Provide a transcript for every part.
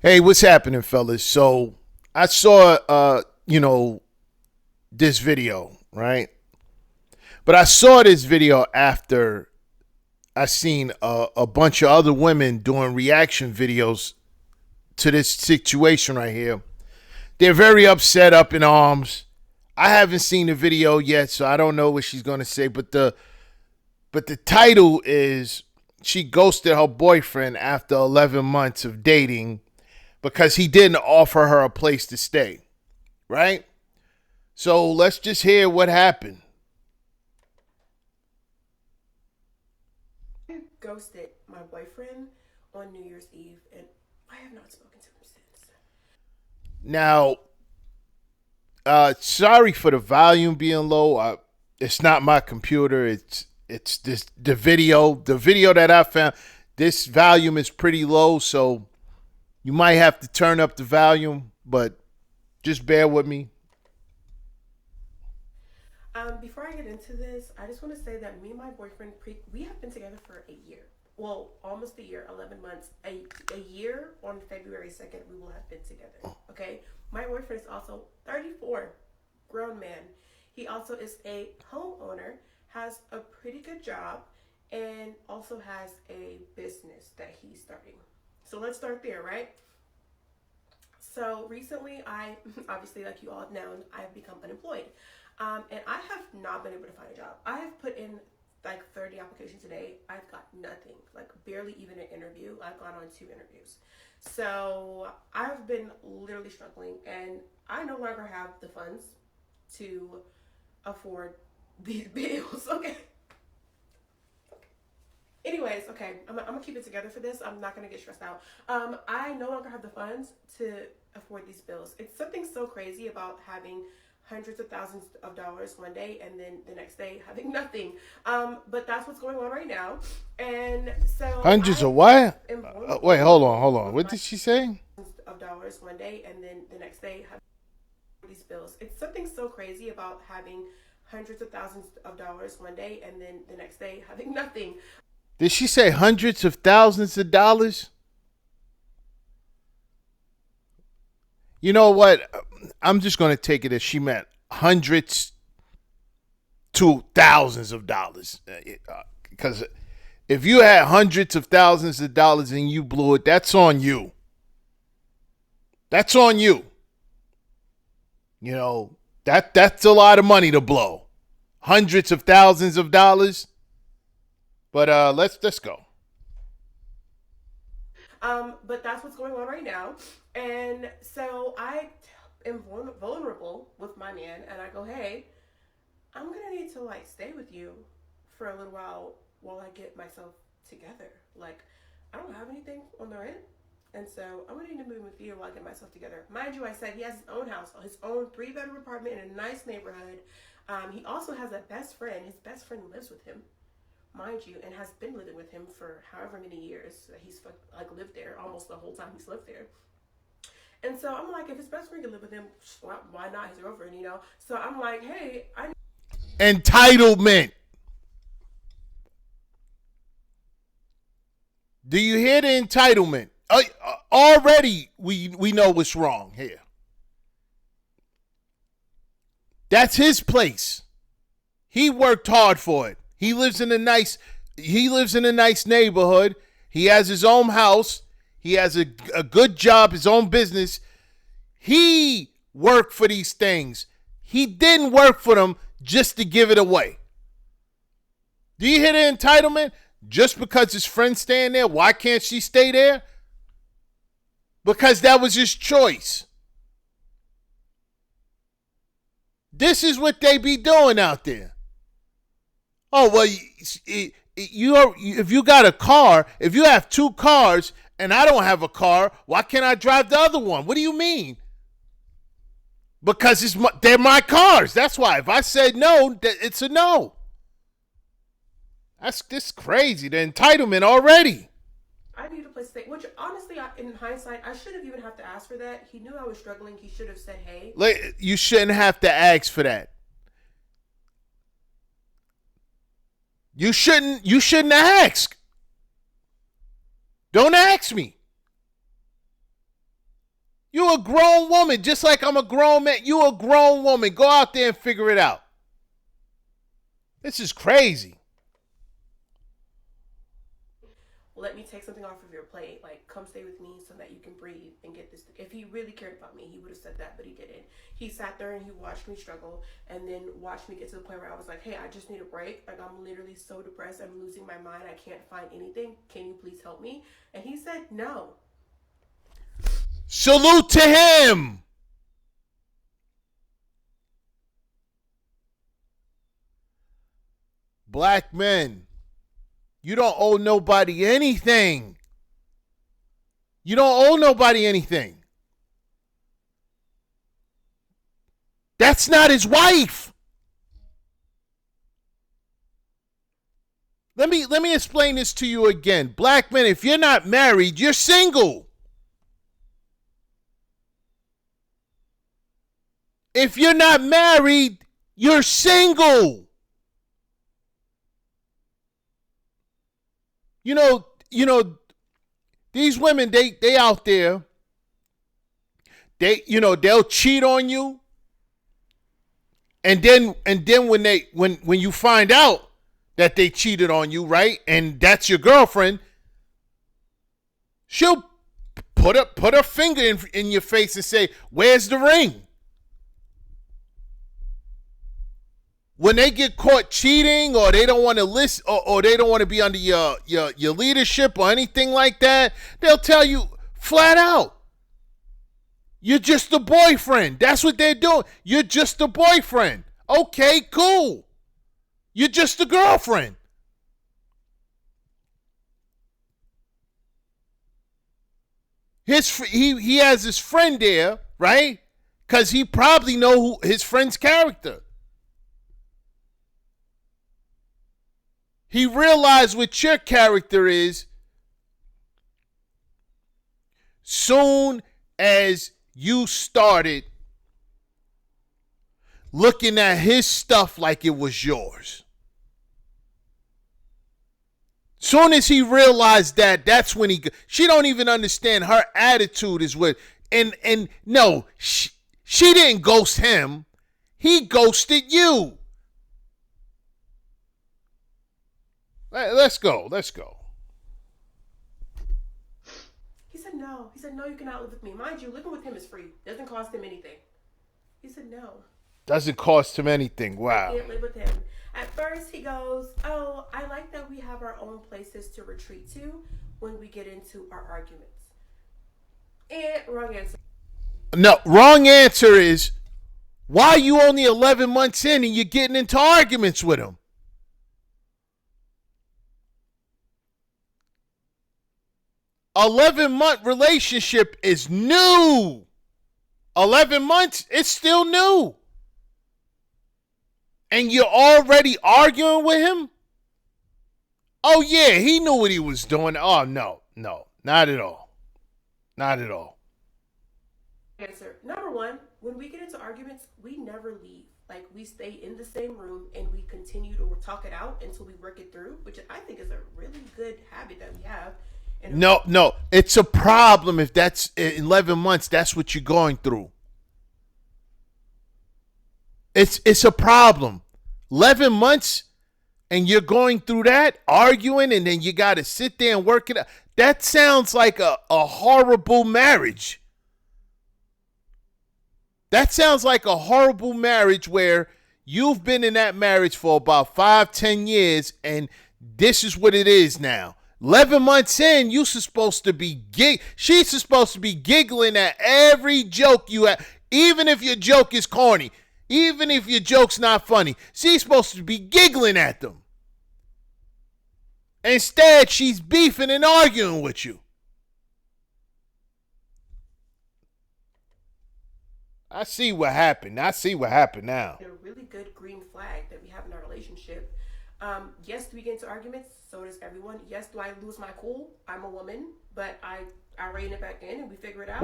Hey, what's happening, fellas? So I saw, this video, right? But I saw this video after I seen a bunch of other women doing reaction videos to this situation right here. They're very upset, up in arms. I haven't seen the video yet, so I don't know what she's gonna say. But the title is she ghosted her boyfriend after 11 months of dating because he didn't offer her a place to stay, right? So let's just hear what happened. Ghosted my boyfriend on New Year's Eve, and I have not spoken to him since. Now, sorry for the volume being low. It's not my computer. It's this the video. The video that I found. This volume is pretty low, so you might have to turn up the volume, but just bear with me. Before I get into this, I just want to say that me and my boyfriend, we have been together for a year. Well, almost a year, 11 months. A year on February 2nd, we will have been together. Okay? My boyfriend is also 34, grown man. He also is a homeowner, has a pretty good job, and also has a business that he's starting. So let's start there, right? So recently, I obviously, like you all have known, I've become unemployed, and I have not been able to find a job. I have put in like 30 applications a day. I've got nothing, like barely even an interview. I've gone on two interviews, so I've been literally struggling, and I no longer have the funds to afford these bills. Okay. Anyways, okay, I'm gonna keep it together for this. I'm not gonna get stressed out. I no longer have the funds to afford these bills. It's something so crazy about having hundreds of thousands of dollars one day and then the next day having nothing. But that's what's going on right now. And so Hundreds I of what? am Wait, hold on, vulnerable hold on. with What my did she say? of dollars one day and then the next day having these bills. It's something so crazy about having hundreds of thousands of dollars one day and then the next day having nothing. Did she say hundreds of thousands of dollars? You know what? I'm just going to take it as she meant hundreds to thousands of dollars. Because if you had hundreds of thousands of dollars and you blew it, that's on you. That's on you. You know, that's a lot of money to blow. Hundreds of thousands of dollars. But let's go. But that's what's going on right now. And so I am vulnerable with my man, and I go, hey, I'm gonna need to like stay with you for a little while I get myself together. Like, I don't have anything on the rent. And so I'm gonna need to move with you while I get myself together. Mind you, I said he has his own house, his own three-bedroom apartment in a nice neighborhood. He also has a best friend. His best friend lives with him, mind you, and has been living with him for however many years that he's like lived there, almost the whole time he's lived there. And so I'm like, if his best friend can live with him, why not his girlfriend, you know? So I'm like, hey, I Entitlement. Do you hear the entitlement? Already, we know what's wrong here. That's his place. He worked hard for it. He lives in a nice neighborhood. He has his own house. He has a good job, his own business. He worked for these things. He didn't work for them just to give it away. Do you hear the entitlement? Just because his friend's staying there, why can't she stay there? Because that was his choice. This is what they be doing out there. Oh, well, if you got a car, if you have two cars and I don't have a car, why can't I drive the other one? What do you mean? Because they're my cars. That's why. If I said no, it's a no. That's this crazy. The entitlement already. I need a place to stay. Which honestly, in hindsight, I should have even have to ask for that. He knew I was struggling. He should have said, hey. Like, you shouldn't have to ask for that. You shouldn't ask. Don't ask me. You a grown woman, just like I'm a grown man. You a grown woman. Go out there and figure it out. This is crazy. Let me take something off of your plate. Like, come stay with me so that you can breathe and get this. If he really cared about me, he would have said that, but he didn't. He sat there and he watched me struggle and then watched me get to the point where I was like, hey, I just need a break. Like, I'm literally so depressed. I'm losing my mind. I can't find anything. Can you please help me? And he said, no. Salute to him. Black men, you don't owe nobody anything. You don't owe nobody anything. That's not his wife. Let me explain this to you again. Black men, if you're not married, you're single. If you're not married, you're single. You know, these women, they out there, they'll cheat on you. And then when you find out that they cheated on you, right? And that's your girlfriend, she'll put her finger in your face and say, "Where's the ring?" When they get caught cheating, or they don't want to listen, or they don't want to be under your leadership or anything like that, they'll tell you flat out, "You're just a boyfriend." That's what they're doing. You're just a boyfriend. Okay, cool. You're just a girlfriend. He has his friend there, right? Because he probably know his friend's character. He realized what your character is soon as you started looking at his stuff like it was yours. Soon as he realized that, that's when she don't even understand her attitude is what, and no, she didn't ghost him. He ghosted you. Let's go. He said, no. He said, no, you cannot live with me. Mind you, living with him is free. It doesn't cost him anything. He said, no. Doesn't cost him anything. Wow. I can't live with him. At first, he goes, oh, I like that we have our own places to retreat to when we get into our arguments. And wrong answer. No, wrong answer is, why are you only 11 months in and you're getting into arguments with him? 11-month relationship is new. 11 months, it's still new. And you're already arguing with him? Oh, yeah, he knew what he was doing. Oh, no, not at all. Not at all. Answer. Number one, when we get into arguments, we never leave. Like, we stay in the same room and we continue to talk it out until we work it through, which I think is a really good habit that we have. No, it's a problem if that's 11 months, that's what you're going through. It's a problem. 11 months and you're going through that, arguing, and then you got to sit there and work it out. That sounds like a horrible marriage. That sounds like a horrible marriage where you've been in that marriage for about 5-10 years and this is what it is now. 11 months in, she's supposed to be giggling at every joke you have, even if your joke is corny, even if your joke's not funny. She's supposed to be giggling at them. Instead, she's beefing and arguing with you. I see what happened now. A really good green flag that we have in our relationship. Yes, do we get into arguments? So does everyone. Yes, do I lose my cool? I'm a woman, but I rein it back in and we figure it out.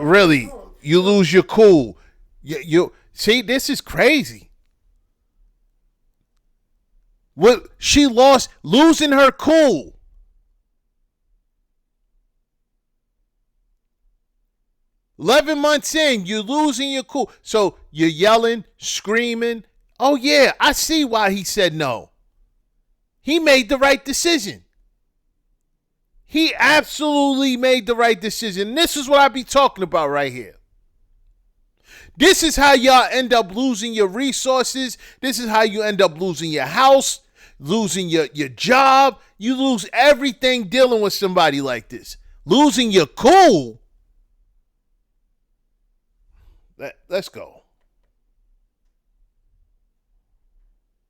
Really, you lose your cool. You see, this is crazy. What she losing her cool. 11 months in, you're losing your cool. So you're yelling, screaming. Oh, yeah, I see why he said no. He made the right decision. He absolutely made the right decision. This is what I be talking about right here. This is how y'all end up losing your resources. This is how you end up losing your house, losing your job. You lose everything dealing with somebody like this. Losing your cool. Let's go.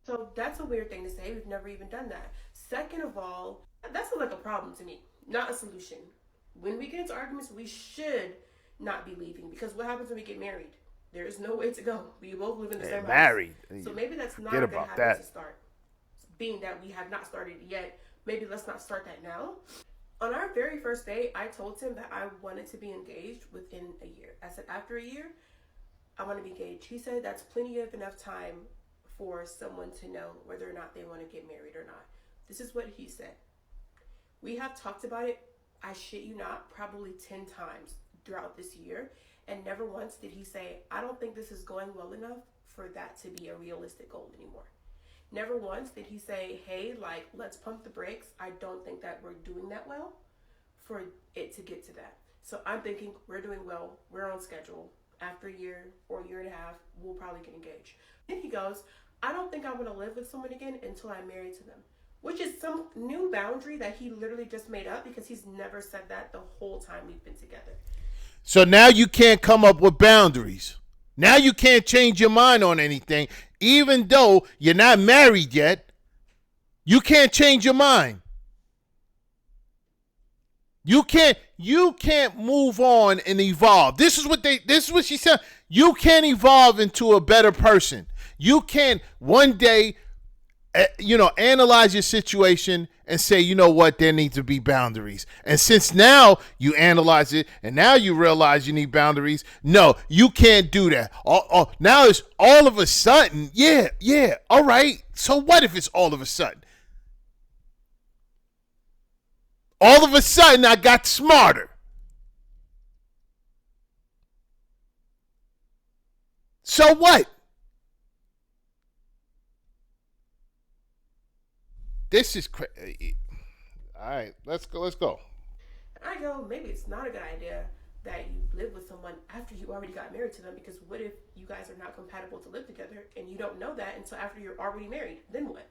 So that's a weird thing to say. We've never even done that. Second of all, that sounds like a problem to me, not a solution. When we get into arguments, we should not be leaving because what happens when we get married? There is no way to go. We both live in the same house. Married. So maybe that's not Forget a good about habit that. to start. Being that we have not started yet, maybe let's not start that now. On our very first date, I told him that I wanted to be engaged within a year. I said, after a year, I want to be engaged. He said that's plenty of enough time for someone to know whether or not they want to get married or not. This is what he said. We have talked about it, I shit you not, probably 10 times throughout this year. And never once did he say, I don't think this is going well enough for that to be a realistic goal anymore. Never once did he say, hey, like, let's pump the brakes. I don't think that we're doing that well for it to get to that. So I'm thinking we're doing well. We're on schedule. After a year or a year and a half, we'll probably get engaged. Then he goes, I don't think I want to live with someone again until I'm married to them. Which is some new boundary that he literally just made up because he's never said that the whole time we've been together. So now you can't come up with boundaries. Now you can't change your mind on anything. Even though you're not married yet, you can't change your mind. You can't move on and evolve. This is what she said. You can't evolve into a better person. You can't one day analyze your situation and say, you know what, there needs to be boundaries. And since now you analyze it and now you realize you need boundaries, no, you can't do that. Now it's all of a sudden, yeah, all right. So what if it's all of a sudden? All of a sudden I got smarter. So what? This is crazy. All right, let's go. And I go, maybe it's not a good idea that you live with someone after you already got married to them because what if you guys are not compatible to live together and you don't know that until after you're already married? Then what?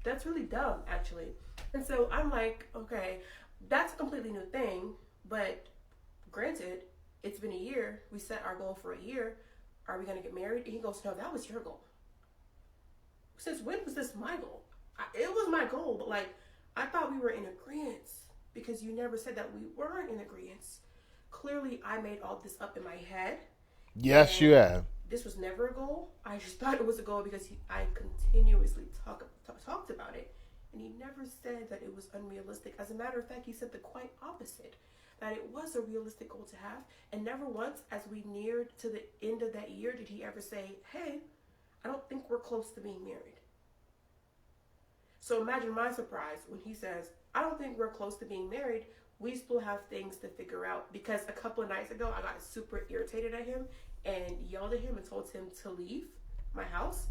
That's really dumb, actually. And so I'm like, okay, that's a completely new thing, but granted, it's been a year. We set our goal for a year. Are we going to get married? And he goes, no, that was your goal. Since when was this my goal? It was my goal, but like, I thought we were in agreement because you never said that we weren't in agreement. Clearly, I made all this up in my head. Yes, you have. This was never a goal. I just thought it was a goal because I continuously talked about it. And he never said that it was unrealistic. As a matter of fact, he said the quite opposite. That it was a realistic goal to have. And never once, as we neared to the end of that year, did he ever say, hey, I don't think we're close to being married. So imagine my surprise when he says, I don't think we're close to being married. We still have things to figure out. Because a couple of nights ago, I got super irritated at him and yelled at him and told him to leave my house.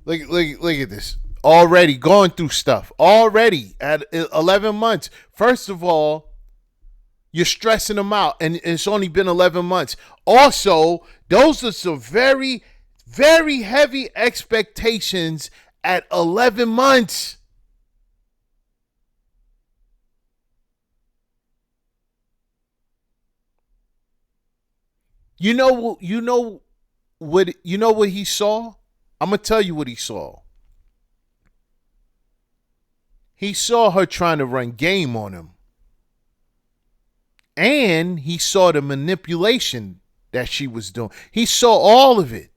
Look at this. Already going through stuff. Already at 11 months. First of all, you're stressing them out, and it's only been 11 months. Also, those are some very, very heavy expectations at 11 months. You know what he saw? I'm gonna tell you what he saw. He saw her trying to run game on him. And he saw the manipulation that she was doing. He saw all of it.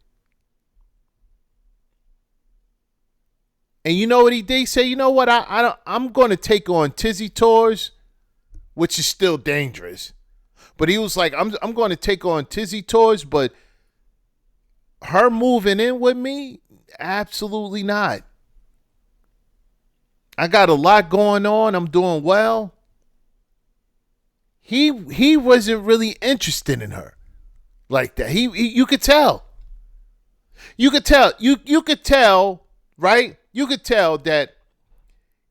And you know what he did? He said, you know what? I'm going to take on Tizzy tours, which is still dangerous. But he was like, I'm going to take on Tizzy tours, but her moving in with me, absolutely not. I got a lot going on. I'm doing well. he wasn't really interested in her like that. You could tell. You could tell. You could tell, right? You could tell that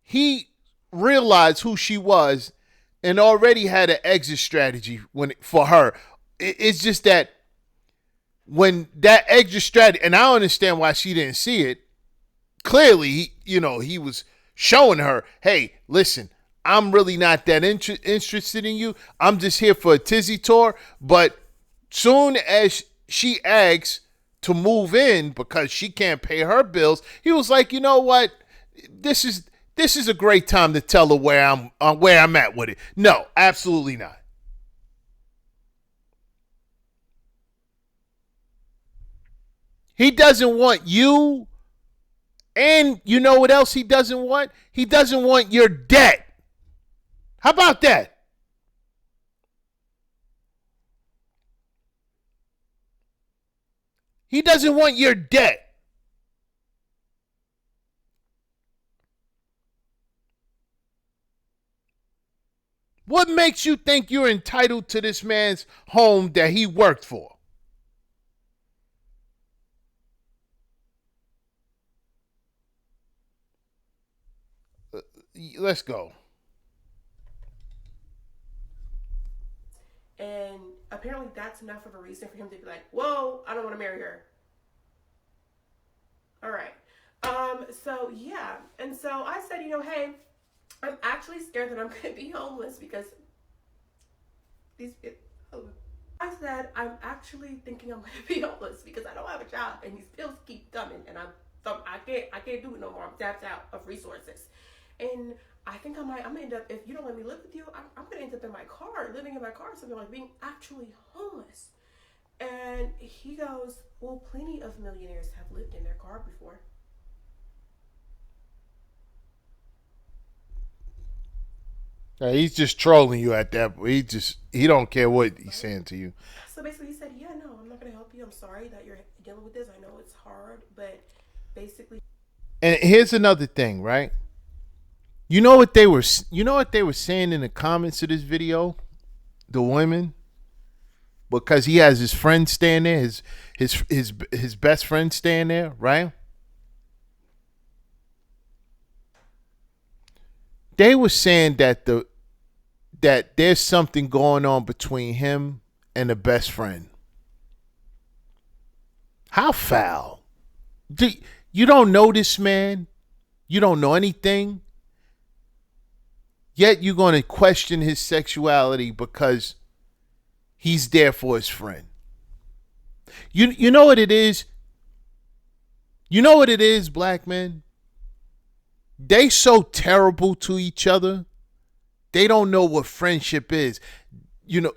he realized who she was and already had an exit strategy for her. It's just that when that exit strategy, and I understand why she didn't see it. Clearly, he was showing her, hey, listen, I'm really not that interested in you. I'm just here for a tizzy tour. But soon as she asks to move in because she can't pay her bills, he was like, you know what? This is a great time to tell her where I'm at with it. No, absolutely not. He doesn't want you. And you know what else he doesn't want? He doesn't want your debt. How about that? He doesn't want your debt. What makes you think you're entitled to this man's home that he worked for? Let's go. And apparently that's enough of a reason for him to be like, whoa, I don't want to marry her. All right. So yeah. And so I said, hey, I'm actually scared that I'm going to be homeless because these people. I said, I'm actually thinking I'm going to be homeless because I don't have a job and these bills keep coming and I can't do it no more. I'm tapped out of resources. And I think I'm gonna end up, if you don't let me live with you, I'm gonna end up in my car, living in my car, something like being actually homeless. And he goes, well, plenty of millionaires have lived in their car before. He's just trolling you at that. He don't care what he's saying to you. So basically, he said, yeah, no, I'm not gonna help you. I'm sorry that you're dealing with this. I know it's hard, but basically, And here's another thing, right? You know what they were saying in the comments of this video? The women, because he has his friend staying there, his best friend staying there, right? They were saying that there's something going on between him and the best friend. How foul? You don't know this man. You don't know anything. Yet you're going to question his sexuality because he's there for his friend. You know what it is? You know what it is, black men? They so terrible to each other. They don't know what friendship is.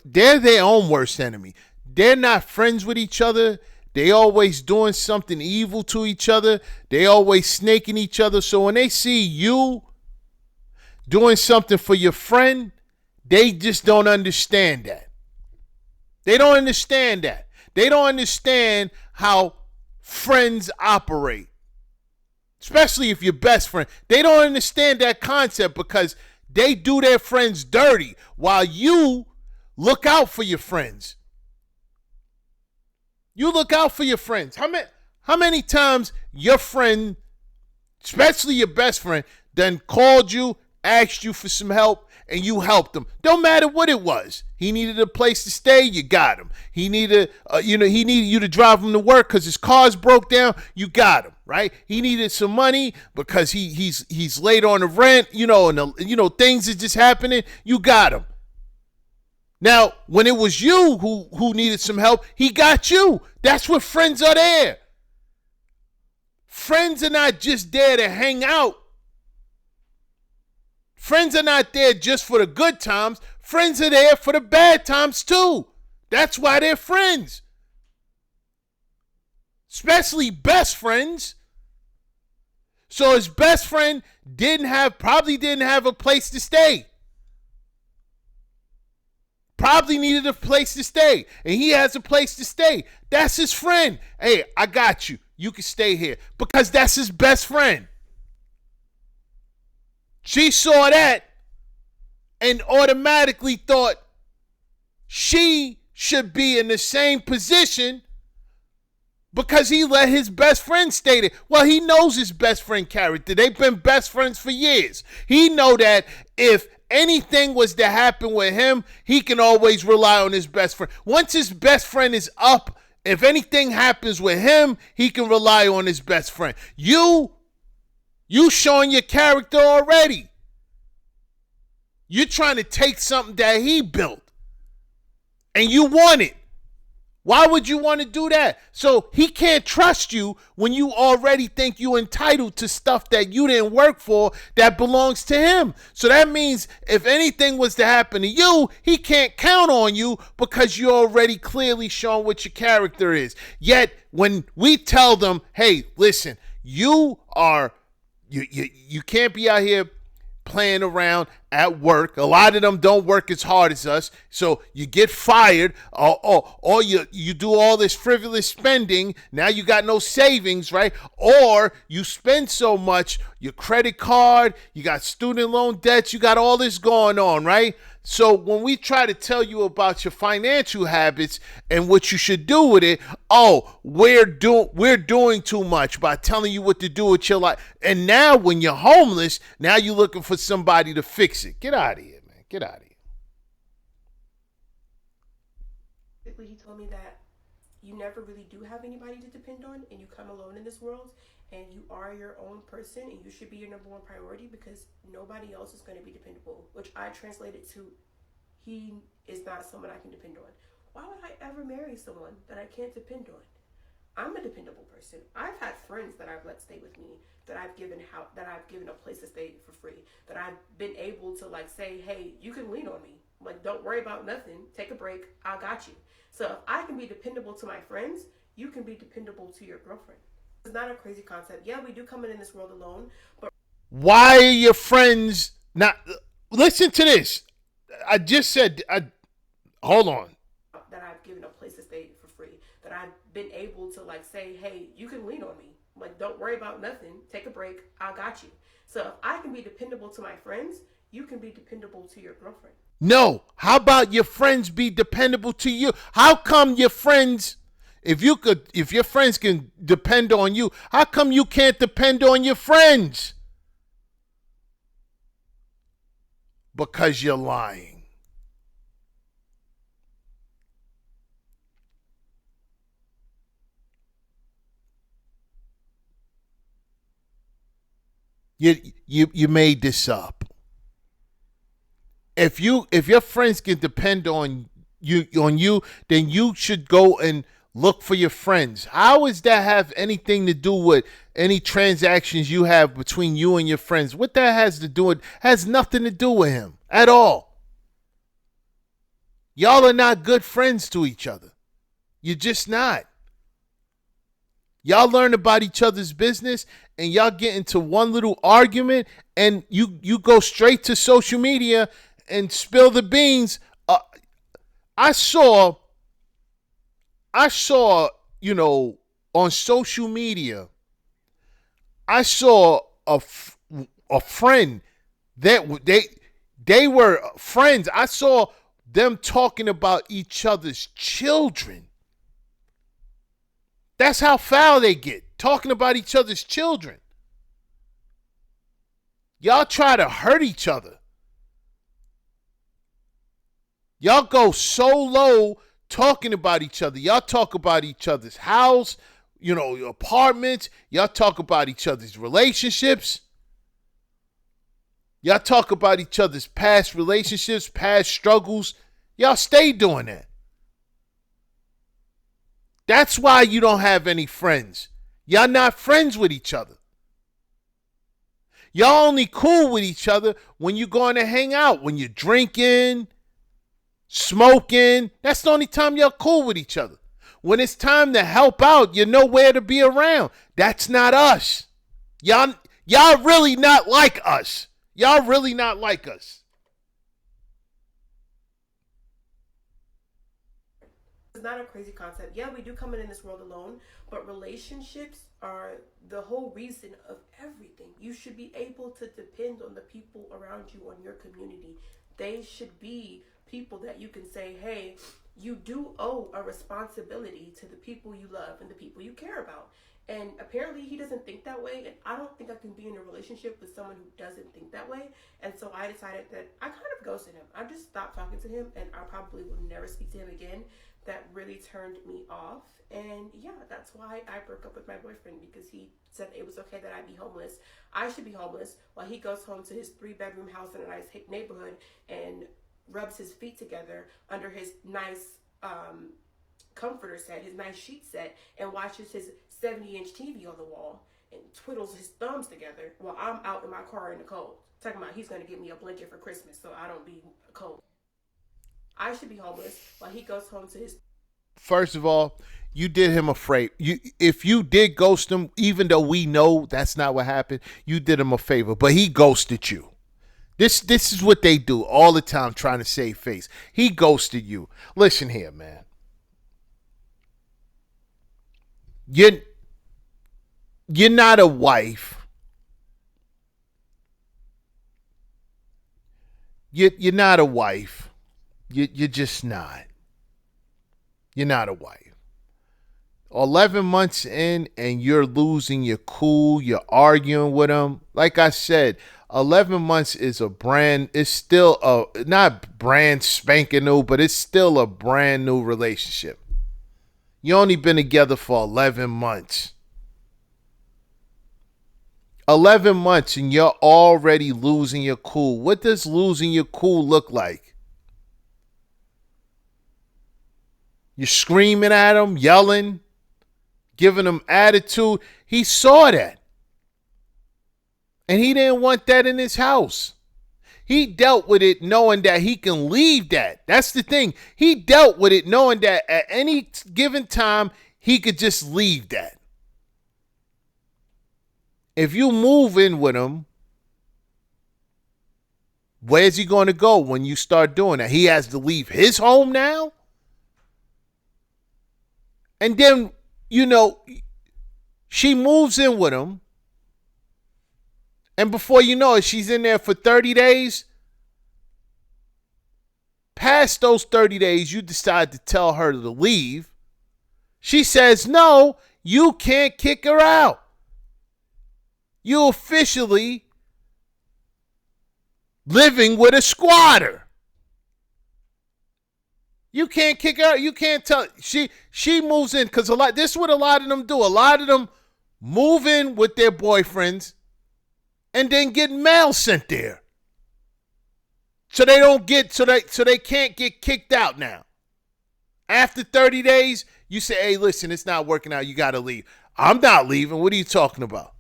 They're their own worst enemy. They're not friends with each other. They always doing something evil to each other. They always snaking each other. So when they see you doing something for your friend, they just don't understand that. They don't understand that. They don't understand how friends operate, especially if you're best friend. They don't understand that concept because they do their friends dirty while you look out for your friends. You look out for your friends. How many times your friend, especially your best friend, then called you, asked you for some help, and you helped him? Don't matter what it was. He needed a place to stay, you got him. He needed you to drive him to work because his car's broke down, you got him, right? He needed some money because he's late on the rent, and things are just happening, you got him. Now, when it was you who needed some help, he got you. That's what friends are there. Friends are not just there to hang out. Friends are not there just for the good times. Friends are there for the bad times too. That's why they're friends. Especially best friends. So his best friend probably didn't have a place to stay. Probably needed a place to stay. And he has a place to stay. That's his friend. Hey, I got you. You can stay here. Because that's his best friend. She saw that and automatically thought she should be in the same position because he let his best friend state it. Well, he knows his best friend character. They've been best friends for years. He know that if anything was to happen with him, he can always rely on his best friend. Once his best friend is up, if anything happens with him, he can rely on his best friend. You showing your character already. You're trying to take something that he built and you want it. Why would you want to do that? So he can't trust you when you already think you're entitled to stuff that you didn't work for that belongs to him. So that means if anything was to happen to you, he can't count on you because you're already clearly shown what your character is. Yet when we tell them, hey, listen, you can't be out here playing around at work. A lot of them don't work as hard as us. So you get fired or you do all this frivolous spending. Now you got no savings, right? Or you spend so much, your credit card, you got student loan debts, you got all this going on, right? So when we try to tell you about your financial habits and what you should do with it, we're doing too much by telling you what to do with your life. And now when you're homeless, now you're looking for somebody to fix it. Get out of here, man. Get out of here. He told me that you never really do have anybody to depend on and you come alone in this world and you are your own person and you should be your number one priority because nobody else is going to be dependable, which I translated to he is not someone I can depend on. Why would I ever marry someone that I can't depend on? I'm a dependable person. I've had friends that I've let stay with me, that I've given a place to stay for free, that I've been able to like say, hey, you can lean on me. Like, don't worry about nothing. Take a break. I got you. So if I can be dependable to my friends, you can be dependable to your girlfriend. It's not a crazy concept. Yeah, we do come in this world alone, but Why are your friends not? Listen to this. I just said, hold on. that I've given a place to stay for free, that I've been able to like say, hey, you can lean on me. Like, don't worry about nothing. Take a break. I got you. So if I can be dependable to my friends, you can be dependable to your girlfriend. No. How about your friends be dependable to you? How come your friends, if your friends can depend on you, how come you can't depend on your friends? Because you're lying. You made this up. If your friends can depend on you, then you should go and look for your friends. How does that have anything to do with any transactions you have between you and your friends? What that has to do with has nothing to do with him at all. Y'all are not good friends to each other. You're just not. Y'all learn about each other's business and y'all get into one little argument and you go straight to social media and spill the beans. I saw, on social media, I saw a friend that they were friends. I saw them talking about each other's children. That's how foul they get, talking about each other's children. Y'all try to hurt each other. Y'all go so low talking about each other. Y'all talk about each other's house, your apartments. Y'all talk about each other's relationships. Y'all talk about each other's past relationships, past struggles. Y'all stay doing that. That's why you don't have any friends. Y'all not friends with each other. Y'all only cool with each other when you're going to hang out, when you're drinking, smoking. That's the only time y'all cool with each other. When it's time to help out, you're nowhere to be around. That's not us. Y'all really not like us. Y'all really not like us. It's not a crazy concept. Yeah, we do come in this world alone, but relationships are the whole reason of everything. You should be able to depend on the people around you, on your community. They should be people that you can say, hey, you do owe a responsibility to the people you love and the people you care about. And apparently he doesn't think that way, and I don't think I can be in a relationship with someone who doesn't think that way. And so I decided that I kind of ghosted him. I just stopped talking to him, and I probably will never speak to him again. That really turned me off. And yeah, that's why I broke up with my boyfriend, because he said it was okay that I be homeless. I should be homeless while he goes home to his 3-bedroom house in a nice neighborhood and rubs his feet together under his nice comforter set, his nice sheet set, and watches his 70-inch TV on the wall and twiddles his thumbs together while I'm out in my car in the cold. Talking about he's going to give me a blanket for Christmas so I don't be cold. I should be homeless while he goes home to his. First of all, you did him a favor. If you did ghost him, even though we know that's not what happened, you did him a favor. But he ghosted you. This is what they do all the time, trying to save face. He ghosted you. Listen here, man. You're you're not a wife. You're not a wife. You're just not. You're not a wife. 11 months in and you're losing your cool, you're arguing with him. Like I said, 11 months is it's still a, not brand spanking new, but it's still a brand new relationship. You only been together for 11 months. 11 months and you're already losing your cool. What does losing your cool look like? You're screaming at him, yelling, giving him attitude. He saw that. And he didn't want that in his house. He dealt with it knowing that he can leave that. That's the thing. He dealt with it knowing that at any given time, he could just leave that. If you move in with him, where's he going to go when you start doing that? He has to leave his home now? And then, she moves in with him. And before you know it, she's in there for 30 days. Past those 30 days, you decide to tell her to leave. She says, no, you can't kick her out. You officially living with a squatter. You can't kick her out. You can't tell. She moves in because this is what a lot of them do. A lot of them move in with their boyfriends and then get mail sent there. So they can't get kicked out now. After 30 days, you say, hey, listen, it's not working out. You got to leave. I'm not leaving. What are you talking about?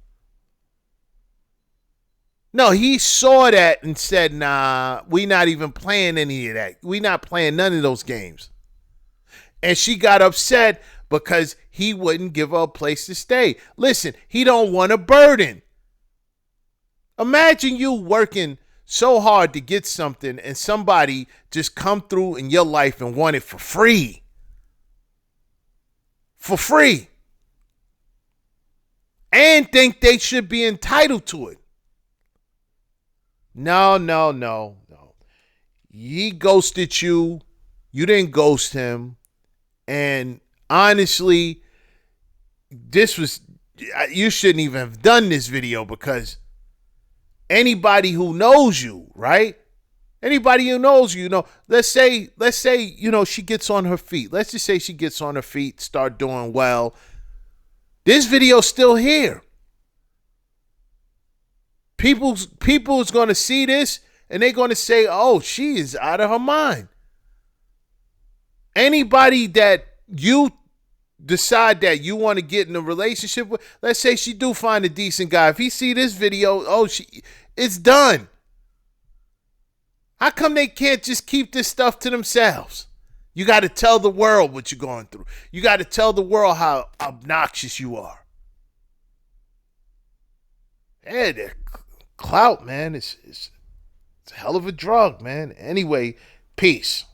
No, he saw that and said, nah, we not even playing any of that. We not playing none of those games. And she got upset because he wouldn't give her a place to stay. Listen, he don't want a burden. Imagine you working so hard to get something and somebody just come through in your life and want it for free. For free. And think they should be entitled to it. No. He ghosted you. You didn't ghost him. And honestly, you shouldn't even have done this video because anybody who knows you, right? Anybody who knows you, let's say, she gets on her feet. Let's just say she gets on her feet, start doing well. This video's still here. People's going to see this and they're going to say, oh, she is out of her mind. Anybody that you decide that you want to get in a relationship with, let's say she do find a decent guy. If he see this video, it's done. How come they can't just keep this stuff to themselves? You got to tell the world what you're going through. You got to tell the world how obnoxious you are. Yeah, the clout, man, it's a hell of a drug, man. Anyway, peace.